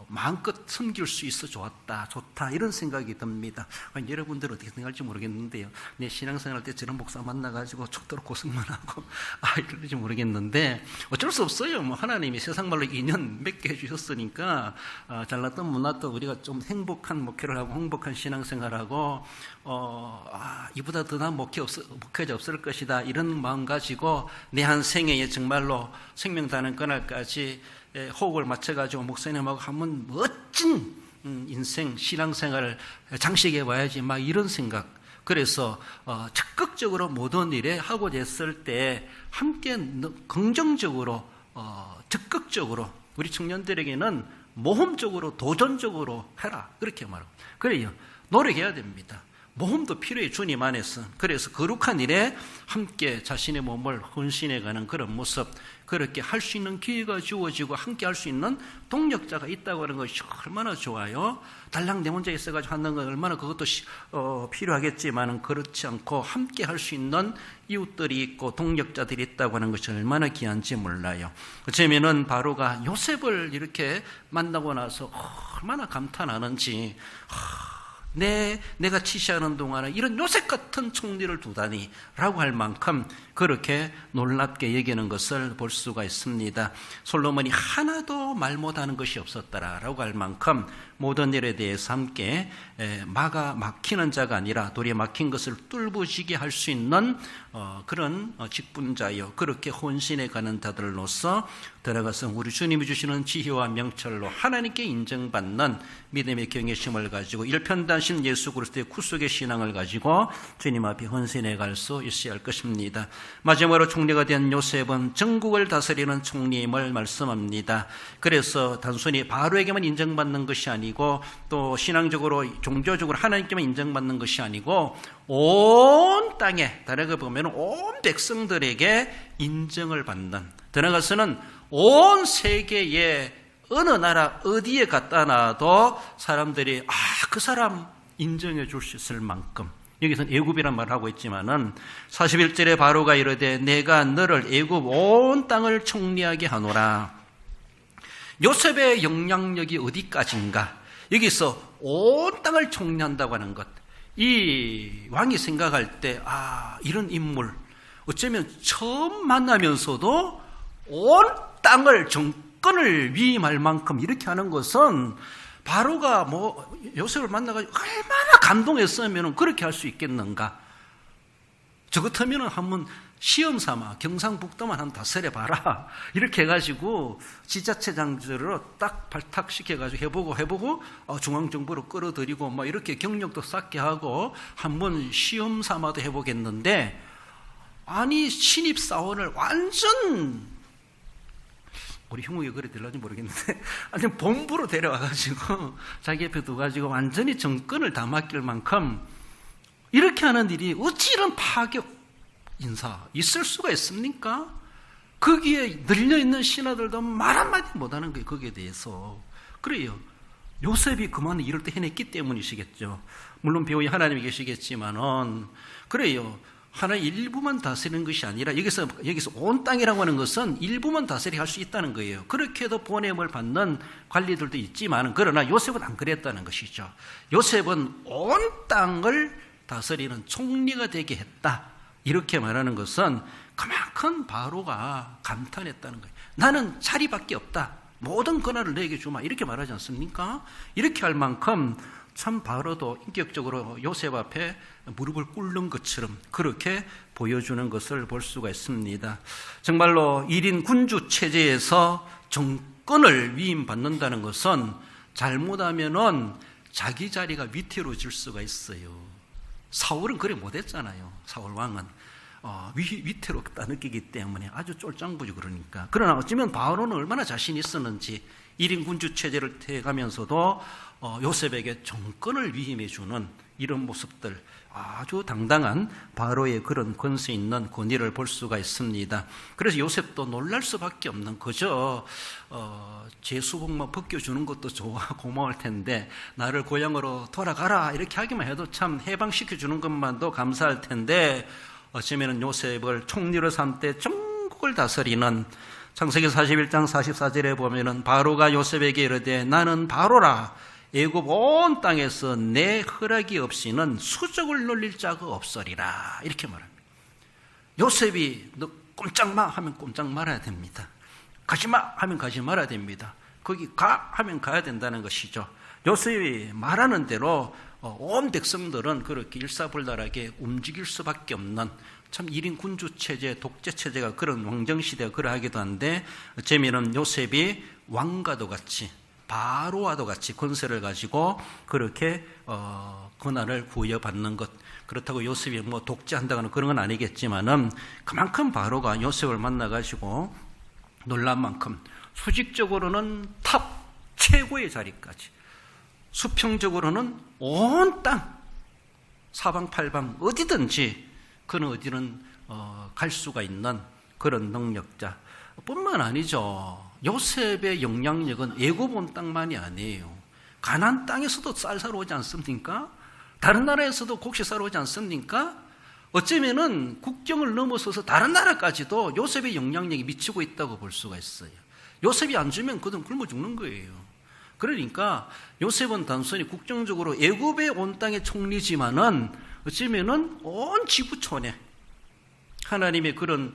마음껏 섬길 수 있어 좋다 이런 생각이 듭니다. 여러분들은 어떻게 생각할지 모르겠는데요. 내 신앙생활 때 저런 목사 만나가지고 촉도록 고생만 하고 이럴지 모르겠는데 어쩔 수 없어요. 뭐 하나님이 세상말로 2년 몇 개 해주셨으니까 잘났던 못났던 우리가 좀 행복한 목회를 하고 행복한 신앙생활하고 이보다 더 나은 목회자 없을 것이다 이런 마음 가지고 내 한 생애에 정말로 생명다는 그날까지 호흡을 맞춰가지고 목사님하고 한번 멋진 인생 신앙생활을 장식해 봐야지 막 이런 생각. 그래서 적극적으로 모든 일에 하고자 했을 때 함께 긍정적으로 적극적으로 우리 청년들에게는 모험적으로 도전적으로 해라 그렇게 말하고 그래요. 노력해야 됩니다. 모험도 필요해 주님 안에서. 그래서 거룩한 일에 함께 자신의 몸을 헌신해가는 그런 모습, 그렇게 할 수 있는 기회가 주어지고 함께 할 수 있는 동력자가 있다고 하는 것이 얼마나 좋아요. 달랑 내 혼자 있어가지고 하는 건 얼마나 그것도 필요하겠지만 그렇지 않고 함께 할 수 있는 이웃들이 있고 동력자들이 있다고 하는 것이 얼마나 귀한지 몰라요. 어쩌면은 바로가 요셉을 이렇게 만나고 나서 얼마나 감탄하는지 내가 치시하는 동안에 이런 요셉 같은 총리를 두다니 라고 할 만큼 그렇게 놀랍게 여기는 것을 볼 수가 있습니다. 솔로몬이 하나도 말 못하는 것이 없었다라고 할 만큼 모든 일에 대해서 함께 막히는 자가 아니라 도리에 막힌 것을 뚫부지게 할 수 있는 그런 직분자요. 그렇게 혼신해 가는 자들로서 들어가서 우리 주님이 주시는 지혜와 명철로 하나님께 인정받는 믿음의 경외심을 가지고 일편단심 예수 그리스도의 구속의 신앙을 가지고 주님 앞에 헌신해 갈 수 있어야 할 것입니다. 마지막으로 총리가 된 요셉은 전국을 다스리는 총리임을 말씀합니다. 그래서 단순히 바로에게만 인정받는 것이 아니고 또 신앙적으로 종교적으로 하나님께만 인정받는 것이 아니고 온 땅에 다르게 보면 온 백성들에게 인정을 받는, 들어가서는 온 세계에 어느 나라 어디에 갖다 놔도 사람들이 그 사람 인정해 줄 수 있을 만큼, 여기서는 애굽이란 말을 하고 있지만은 41절에 바로가 이르되 내가 너를 애굽 온 땅을 총리하게 하노라. 요셉의 영향력이 어디까지인가? 여기서 온 땅을 총리한다고 하는 것, 이 왕이 생각할 때 이런 인물 어쩌면 처음 만나면서도 온 땅을 정권을 위임할 만큼 이렇게 하는 것은 바로가 요셉을 만나가지고 얼마나 감동했으면 그렇게 할 수 있겠는가? 저 같으면 한번 시험 삼아 경상북도만 한번 다스려 봐라 이렇게 해가지고 지자체장들을 딱 발탁시켜가지고 해보고 중앙정부로 끌어들이고 이렇게 경력도 쌓게 하고 한번 시험 삼아도 해보겠는데, 아니 신입사원을 완전, 우리 형욱이 그래 들라지 모르겠는데 완전 본부로 데려와가지고 자기 옆에 두가지고 완전히 정권을 다 맡길 만큼 이렇게 하는 일이 어찌 이런 파격 인사 있을 수가 있습니까? 거기에 늘려있는 신하들도 말 한마디 못하는 거예요. 거기에 대해서. 그래요. 요셉이 그만 이럴 때 해냈기 때문이시겠죠. 물론 배우에 하나님이 계시겠지만은 그래요. 하나의 일부만 다스리는 것이 아니라 여기서 온 땅이라고 하는 것은 일부만 다스리게 할 수 있다는 거예요. 그렇게 해도 보냄을 받는 관리들도 있지만, 그러나 요셉은 안 그랬다는 것이죠. 요셉은 온 땅을 다스리는 총리가 되게 했다. 이렇게 말하는 것은 그만큼 바로가 감탄했다는 거예요. 나는 자리밖에 없다. 모든 권한을 내게 주마. 이렇게 말하지 않습니까? 이렇게 할 만큼 참 바로도 인격적으로 요셉 앞에 무릎을 꿇는 것처럼 그렇게 보여주는 것을 볼 수가 있습니다. 정말로 1인 군주 체제에서 정권을 위임받는다는 것은 잘못하면은 자기 자리가 위태로워질 수가 있어요. 사울은 그래 못했잖아요. 사울 왕은 위태롭다 느끼기 때문에 아주 쫄짱부지 그러니까. 그러나 어쩌면 바로는 얼마나 자신 있었는지 1인 군주 체제를 태가면서도 요셉에게 정권을 위임해 주는 이런 모습들, 아주 당당한 바로의 그런 권세 있는 권위를 볼 수가 있습니다. 그래서 요셉도 놀랄 수밖에 없는, 그저 제 수복만 벗겨주는 것도 좋아 고마울 텐데 나를 고향으로 돌아가라 이렇게 하기만 해도 참 해방시켜주는 것만도 감사할 텐데, 어쩌면 요셉을 총리로 삼되 전국을 다스리는 창세기 41장 44절에 보면은 바로가 요셉에게 이르되 나는 바로라 애굽 온 땅에서 내 허락이 없이는 수족을 놀릴 자가 없으리라 이렇게 말합니다. 요셉이 너 꼼짝마 하면 꼼짝 말아야 됩니다. 가지마 하면 가지 말아야 됩니다. 거기 가 하면 가야 된다는 것이죠. 요셉이 말하는 대로 온 백성들은 그렇게 일사불란하게 움직일 수밖에 없는 참 1인 군주체제, 독재체제가 그런 왕정시대가 그러하기도 한데 어쩌면은 요셉이 왕과도 같이 바로와도 같이 권세를 가지고 그렇게 권한을 부여받는 것, 그렇다고 요셉이 뭐 독재한다거나 그런 건 아니겠지만은 그만큼 바로가 요셉을 만나가지고 놀란 만큼 수직적으로는 탑 최고의 자리까지, 수평적으로는 온 땅 사방팔방 어디든지 그는 어디는 갈 수가 있는 그런 능력자 뿐만 아니죠. 요셉의 영향력은 애굽 온 땅만이 아니에요. 가나안 땅에서도 쌀 사러 오지 않습니까? 다른 나라에서도 곡식 사러 오지 않습니까? 어쩌면은 국경을 넘어서서 다른 나라까지도 요셉의 영향력이 미치고 있다고 볼 수가 있어요. 요셉이 안 주면 그들은 굶어 죽는 거예요. 그러니까 요셉은 단순히 국정적으로 애굽의 온 땅의 총리지만은 어쩌면은 온 지구촌에 하나님의 그런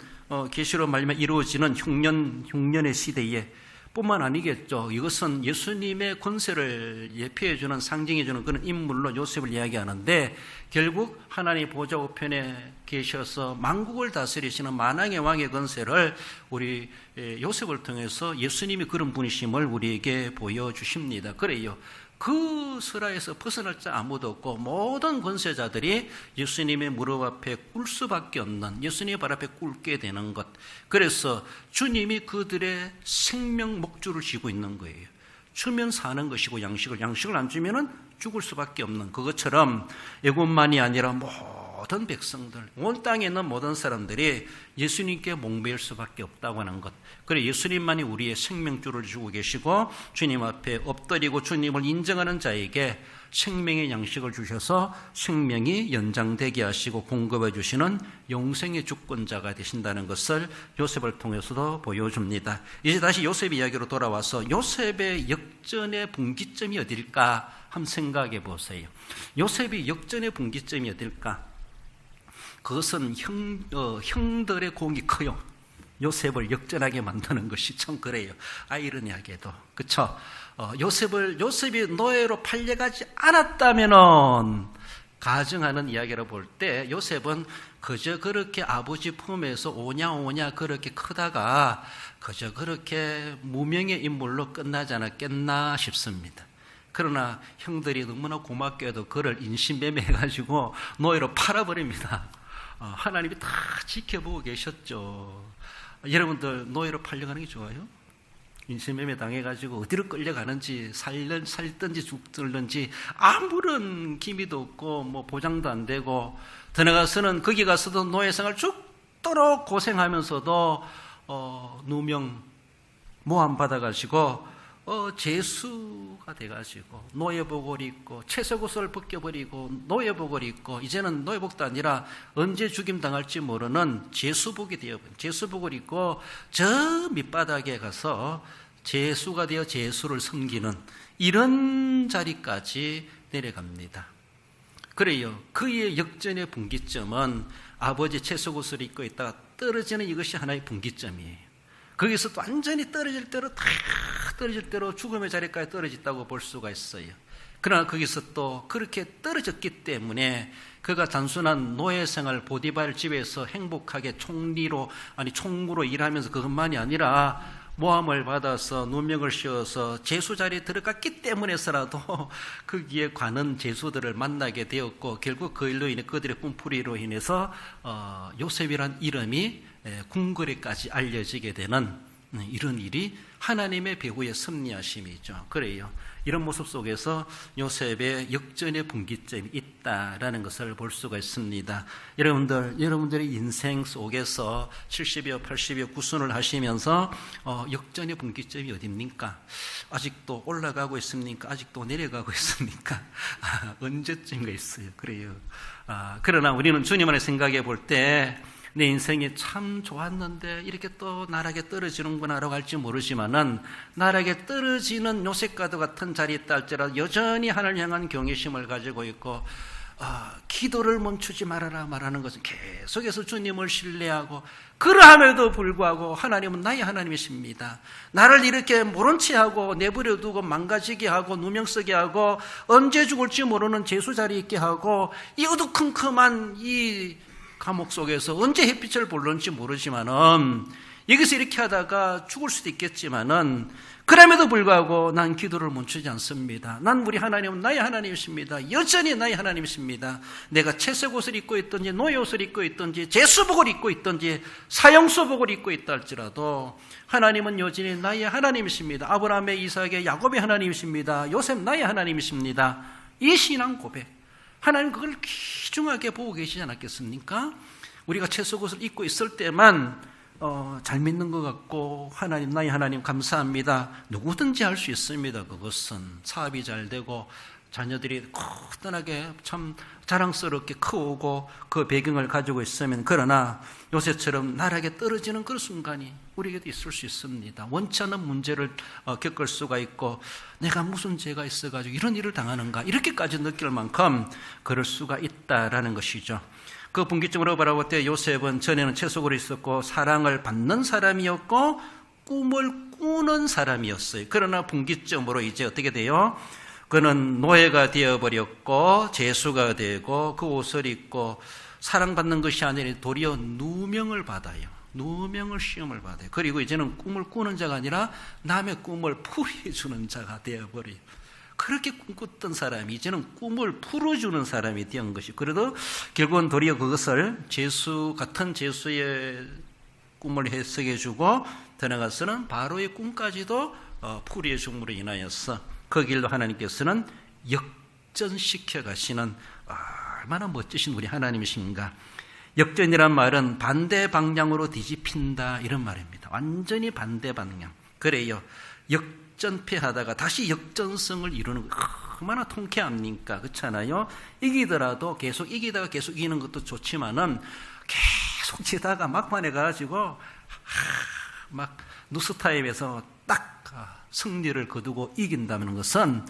계시로 말미암아 이루어지는 흉년의 시대에 뿐만 아니겠죠. 이것은 예수님의 권세를 예표해주는, 상징해주는 그런 인물로 요셉을 이야기하는데 결국 하나님 보좌 우편에 계셔서 만국을 다스리시는 만왕의 왕의 권세를 우리 요셉을 통해서 예수님이 그런 분이심을 우리에게 보여주십니다. 그래요. 그 설화에서 벗어날 자 아무도 없고 모든 권세자들이 예수님의 무릎 앞에 꿇을 수밖에 없는, 예수님의 발 앞에 꿇게 되는 것. 그래서 주님이 그들의 생명 목줄을 쥐고 있는 거예요. 주면 사는 것이고 양식을 안 주면은 죽을 수밖에 없는 그것처럼 애굽만이 아니라 모든 백성들, 온 땅에 있는 모든 사람들이 예수님께 목매일 수밖에 없다고 하는 것. 그래 예수님만이 우리의 생명줄을 주고 계시고 주님 앞에 엎드리고 주님을 인정하는 자에게 생명의 양식을 주셔서 생명이 연장되게 하시고 공급해 주시는 영생의 주권자가 되신다는 것을 요셉을 통해서도 보여줍니다. 이제 다시 요셉 이야기로 돌아와서 요셉의 역전의 분기점이 어딜까 한번 생각해 보세요. 요셉의 역전의 분기점이 어딜까? 그것은 형들의 공이 커요. 요셉을 역전하게 만드는 것이 참 그래요. 아이러니하게도. 그쵸? 요셉이 노예로 팔려가지 않았다면은, 가정하는 이야기로 볼 때 요셉은 그저 그렇게 아버지 품에서 오냐 그렇게 크다가 그저 그렇게 무명의 인물로 끝나지 않았겠나 싶습니다. 그러나 형들이 너무나 고맙게도 그를 인신매매해가지고 노예로 팔아버립니다. 하나님이 다 지켜보고 계셨죠. 여러분들 노예로 팔려가는 게 좋아요? 인신매매 당해가지고 어디로 끌려가는지 살든지 죽든지 아무런 기미도 없고 뭐 보장도 안 되고 들어가서는 거기 가서도 노예생활 죽도록 고생하면서도 누명 모함 받아가지고 재수가 돼가지고 노예복을 입고 채석옷을 벗겨버리고 노예복을 입고 이제는 노예복도 아니라 언제 죽임 당할지 모르는 재수복이 되어버린 재수복을 입고 저 밑바닥에 가서 재수가 되어 재수를 섬기는 이런 자리까지 내려갑니다. 그래요. 그의 역전의 분기점은 아버지 채석옷을 입고 있다가 떨어지는 이것이 하나의 분기점이에요. 거기서 또 완전히 떨어질 대로 죽음의 자리까지 떨어졌다고 볼 수가 있어요. 그러나 거기서 또 그렇게 떨어졌기 때문에 그가 단순한 노예생활 보디발 집에서 행복하게 총무로 일하면서 그것만이 아니라 모함을 받아서 누명을 씌워서 재수 자리에 들어갔기 때문에서라도 거기에 관한 재수들을 만나게 되었고 결국 그 일로 인해 그들의 꿈풀이로 인해서 요셉이란 이름이 궁궐에까지 알려지게 되는 이런 일이 하나님의 배후의 섭리하심이죠. 그래요. 이런 모습 속에서 요셉의 역전의 분기점이 있다라는 것을 볼 수가 있습니다. 여러분들의 인생 속에서 70여 80여 구순을 하시면서 역전의 분기점이 어딥니까? 아직도 올라가고 있습니까? 아직도 내려가고 있습니까? 언제쯤가 있어요. 그래요. 그러나 우리는 주님 안에 생각해 볼 때 내 인생이 참 좋았는데 이렇게 또 나락에 떨어지는구나라고 할지 모르지만은 나락에 떨어지는 요셉과도 같은 자리에 있다 할지라도 여전히 하나님을 향한 경외심을 가지고 있고 기도를 멈추지 말아라 말하는 것은 계속해서 주님을 신뢰하고 그러함에도 불구하고 하나님은 나의 하나님이십니다. 나를 이렇게 모른 채 하고 내버려 두고 망가지게 하고 누명 쓰게 하고 언제 죽을지 모르는 재수 자리에 있게 하고 이 어두컴컴한 이 감옥 속에서 언제 햇빛을 볼는지 모르지만은 여기서 이렇게 하다가 죽을 수도 있겠지만은 그럼에도 불구하고 난 기도를 멈추지 않습니다. 난 우리 하나님은 나의 하나님이십니다. 여전히 나의 하나님이십니다. 내가 채색 옷을 입고 있든지 노예 옷을 입고 있든지 제수복을 입고 있든지 사형수복을 입고 있다 할지라도 하나님은 여전히 나의 하나님이십니다. 아브라함의 이삭의 야곱의 하나님이십니다. 요셉 나의 하나님이십니다. 이 신앙 고백, 하나님 그걸 귀중하게 보고 계시지 않았겠습니까? 우리가 채색 옷을 입고 있을 때만 잘 믿는 것 같고 하나님 나의 하나님 감사합니다. 누구든지 할 수 있습니다. 그것은 사업이 잘 되고 자녀들이 거뜬하게 참 자랑스럽게 크고 그 배경을 가지고 있으면 그러나 요새처럼 나락에 떨어지는 그런 순간이 우리에게도 있을 수 있습니다. 원치 않는 문제를 겪을 수가 있고 내가 무슨 죄가 있어가지고 이런 일을 당하는가 이렇게까지 느낄 만큼 그럴 수가 있다라는 것이죠. 그 분기점으로 바라볼 때 요셉은 전에는 채속으로 있었고 사랑을 받는 사람이었고 꿈을 꾸는 사람이었어요. 그러나 분기점으로 이제 어떻게 돼요? 그는 노예가 되어버렸고 재수가 되고 그 옷을 입고 사랑받는 것이 아니라 도리어 누명을 받아요. 누명을 시험을 받아요. 그리고 이제는 꿈을 꾸는 자가 아니라 남의 꿈을 풀이해주는 자가 되어버려요. 그렇게 꿈꿨던 사람이 이제는 꿈을 풀어주는 사람이 된 것이, 그래도 결국은 도리어 그것을 제수 같은 제수의 꿈을 해석해주고 더 나아가서는 바로의 꿈까지도 풀이해줌으로 인하여서 그 길로 하나님께서는 역전시켜 가시는 얼마나 멋지신 우리 하나님이신가. 역전이란 말은 반대 방향으로 뒤집힌다 이런 말입니다. 완전히 반대 방향. 그래요. 역전패하다가 다시 역전성을 이루는 거 얼마나 통쾌합니까? 그렇잖아요. 이기더라도 계속 이기다가 계속 이기는 것도 좋지만은 계속 지다가 막판에 가지고 막 누스타임에서 딱 승리를 거두고 이긴다는 것은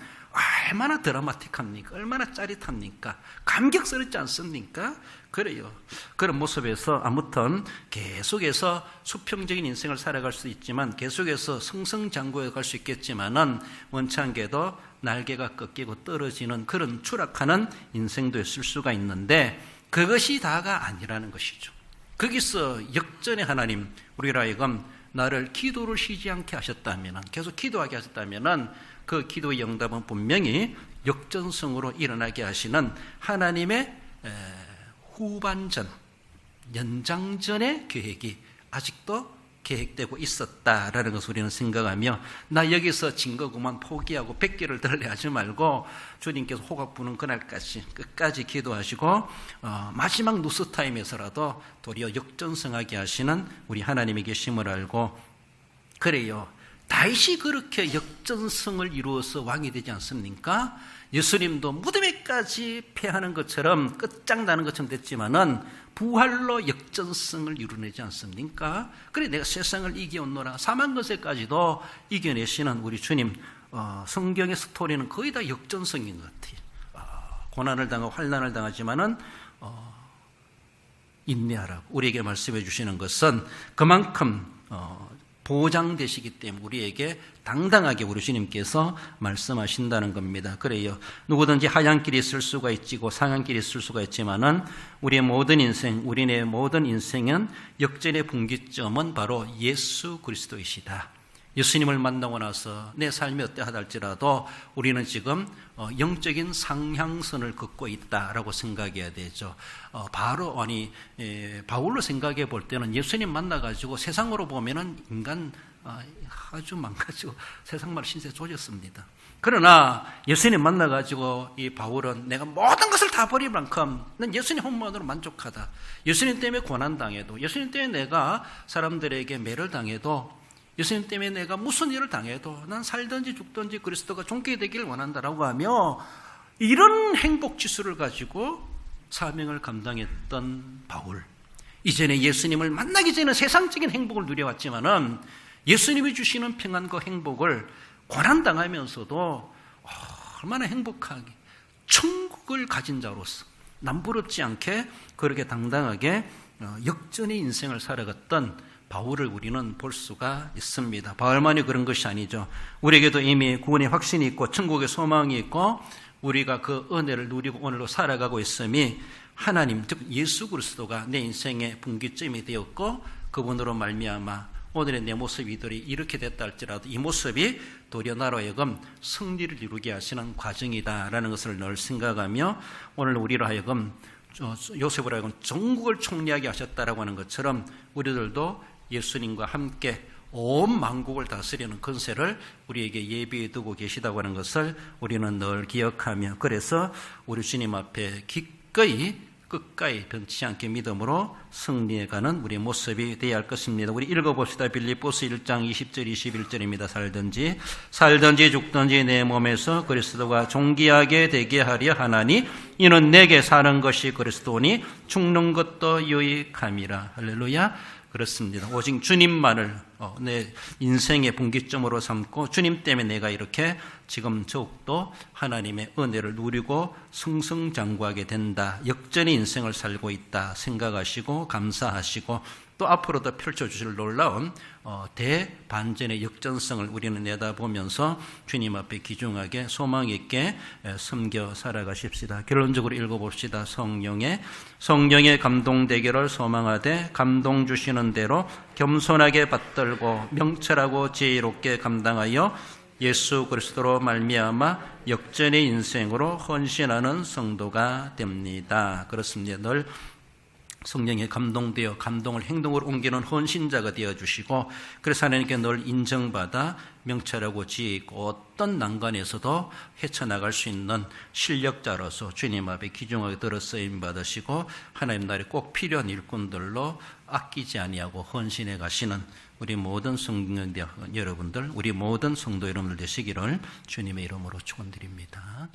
얼마나 드라마틱합니까? 얼마나 짜릿합니까? 감격스럽지 않습니까? 그래요. 그런 모습에서 아무튼 계속해서 수평적인 인생을 살아갈 수 있지만 계속해서 승승장구해 갈 수 있겠지만은 원치 않게도 날개가 꺾이고 떨어지는 그런 추락하는 인생도 있을 수가 있는데 그것이 다가 아니라는 것이죠. 거기서 역전의 하나님, 우리라 하여금 나를 기도를 쉬지 않게 하셨다면, 계속 기도하게 하셨다면 그 기도의 응답은 분명히 역전성으로 일어나게 하시는 하나님의 후반전, 연장전의 계획이 아직도 계획되고 있었다라는 것을 우리는 생각하며, 나 여기서 진 거구만 포기하고 100개를 들래 하지 말고 주님께서 호각 부는 그날까지 끝까지 기도하시고 마지막 누스타임에서라도 도리어 역전성하게 하시는 우리 하나님의 계심을 알고, 그래요. 다윗이 그렇게 역전성을 이루어서 왕이 되지 않습니까? 예수님도 무덤에까지 패하는 것처럼 끝장나는 것처럼 됐지만은 부활로 역전성을 이루내지 않습니까? 그래 내가 세상을 이겨온노라, 사망 것에까지도 이겨내시는 우리 주님, 성경의 스토리는 거의 다 역전성인 것 같아요. 고난을 당하고 환난을 당하지만은 인내하라고 우리에게 말씀해 주시는 것은 그만큼 보장되시기 때문에 우리에게 당당하게 우리 주님께서 말씀하신다는 겁니다. 그래요. 누구든지 하얀 길이 있을 수가 있고 상한 길이 있을 수가 있지만은 우리의 모든 인생, 우리의 모든 인생은 역전의 분기점은 바로 예수 그리스도이시다. 예수님을 만나고 나서 내 삶이 어떠하다 할지라도 우리는 지금 영적인 상향선을 걷고 있다라고 생각해야 되죠. 바로 바울로 생각해 볼 때는 예수님 만나가지고 세상으로 보면은 인간 아주 망가지고 세상말 신세 조졌습니다. 그러나 예수님 만나가지고 이 바울은 내가 모든 것을 다 버릴 만큼 난 예수님 한만으로 만족하다. 예수님 때문에 고난당해도, 예수님 때문에 내가 사람들에게 매를 당해도, 예수님 때문에 내가 무슨 일을 당해도 난 살든지 죽든지 그리스도가 존귀 되기를 원한다라고 하며 이런 행복 지수를 가지고 사명을 감당했던 바울, 이전에 예수님을 만나기 전에 세상적인 행복을 누려왔지만은 예수님이 주시는 평안과 행복을 고난당하면서도 얼마나 행복하게 천국을 가진 자로서 남부럽지 않게 그렇게 당당하게 역전의 인생을 살아갔던 바울을 우리는 볼 수가 있습니다. 바울만이 그런 것이 아니죠. 우리에게도 이미 구원의 확신이 있고 천국의 소망이 있고 우리가 그 은혜를 누리고 오늘로 살아가고 있음이 하나님, 즉 예수 그리스도가 내 인생의 분기점이 되었고 그분으로 말미암아 오늘의 내 모습이 이렇게 됐다 할지라도 이 모습이 도리어 나로 하여금 승리를 이루게 하시는 과정이다라는 것을 늘 생각하며 오늘 우리로 하여금 요셉으로 하여금 전국을 총리하게 하셨다라고 하는 것처럼 우리들도 예수님과 함께 온 만국을 다스리는 권세를 우리에게 예비해 두고 계시다고 하는 것을 우리는 늘 기억하며 그래서 우리 주님 앞에 기꺼이 끝까지 변치 않게 믿음으로 승리해가는 우리의 모습이 되어야 할 것입니다. 우리 읽어봅시다. 빌립보서 1장 20절 21절입니다. 살든지 죽든지 내 몸에서 그리스도가 존귀하게 되게 하려 하나니 이는 내게 사는 것이 그리스도니 죽는 것도 유익함이라. 할렐루야. 그렇습니다. 오직 주님만을 내 인생의 분기점으로 삼고 주님 때문에 내가 이렇게 지금 더욱더 하나님의 은혜를 누리고 승승장구하게 된다. 역전의 인생을 살고 있다 생각하시고 감사하시고 또 앞으로도 펼쳐주실 놀라운 대반전의 역전성을 우리는 내다보면서 주님 앞에 귀중하게 소망 있게 섬겨 살아가십시다. 결론적으로 읽어봅시다. 성령의 감동되기를 소망하되 감동 주시는 대로 겸손하게 받들고 명철하고 지혜롭게 감당하여 예수 그리스도로 말미암아 역전의 인생으로 헌신하는 성도가 됩니다. 그렇습니다. 늘 성령에 감동되어 감동을 행동으로 옮기는 헌신자가 되어주시고 그래서 하나님께 늘 인정받아 명철하고 지혜 있고 어떤 난관에서도 헤쳐나갈 수 있는 실력자로서 주님 앞에 귀중하게 들어 쓰임 받으시고 하나님 나라에 꼭 필요한 일꾼들로 아끼지 아니하고 헌신해 가시는 우리 모든 성령 여러분들, 우리 모든 성도 여러분들 되시기를 주님의 이름으로 축원드립니다.